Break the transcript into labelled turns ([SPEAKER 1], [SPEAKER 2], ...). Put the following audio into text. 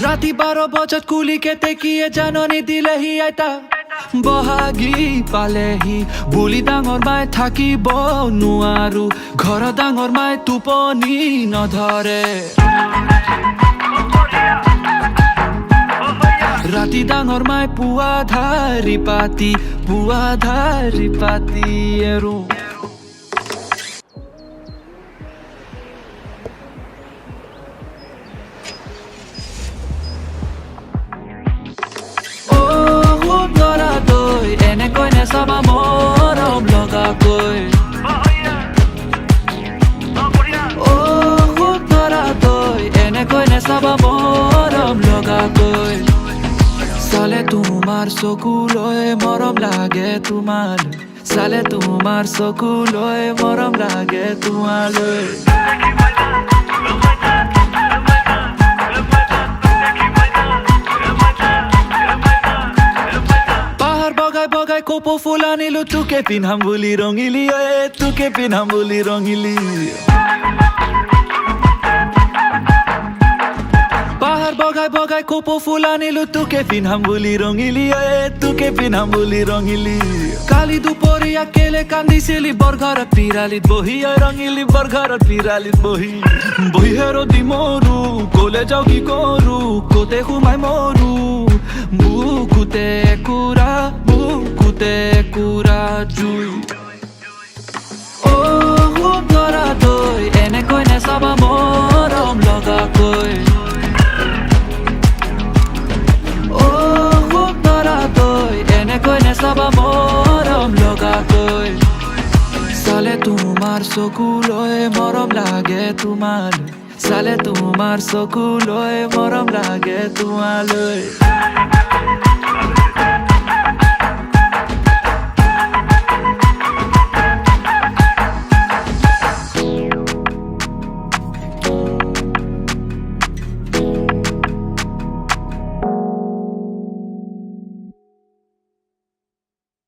[SPEAKER 1] ৰাতি 12 বজাত কুলিকে তেকিয়ে জাননী দিলেহি আইতা বহাগী পালেহি বুলি ডাঙৰ মাই থাকিব নোৱাৰো ঘৰ ডাঙৰ মাই টোপনি নধৰে ৰাতি ডাঙৰ মাই পুৱা ধাৰি পাতি আৰু এনেকৈ নেচাবা মৰম লগাকৈ খুব ধৰা তই এনেকৈ নেচাবা মৰম লগাকৈ চালে তোমাৰ চকুলৈ মৰম লাগে তোমালৈ চালে তোমাৰ চকুলৈ মৰম লাগে তোমালৈ বগাই কপৌ ফুল আনিলো তোকে পিন্ধাম বুলি ৰঙিলি তোকে পিন্ধাম বুলি ৰঙিলি পাহাৰ বগাই কপৌ ফুল আনিলো তোকে পিন্ধাম বুলি ৰঙিলি তোকে পিন্ধাম বুলি ৰঙিলি কালি দুপৰীয়া কেলে কান্দিছিলি বৰঘৰত পিৰালিত বহি ৰঙিলি বৰঘৰত পিৰালিত বহি হেৰদি মৰো কলে যাও কি কৰো কতে সোমাই মৰো বুকুতে কুৰা জুই খুব ধৰা তই এনেকৈ নেচাবা মৰম লগাকৈ খুব ধৰা তই এনেকৈ নেচাবা মৰম লগাকৈ চালে তোমাৰ চকুলৈ মৰম লাগে তোমালৈ চালে তোমাৰ চকুলৈ মৰম লাগে তোমালৈ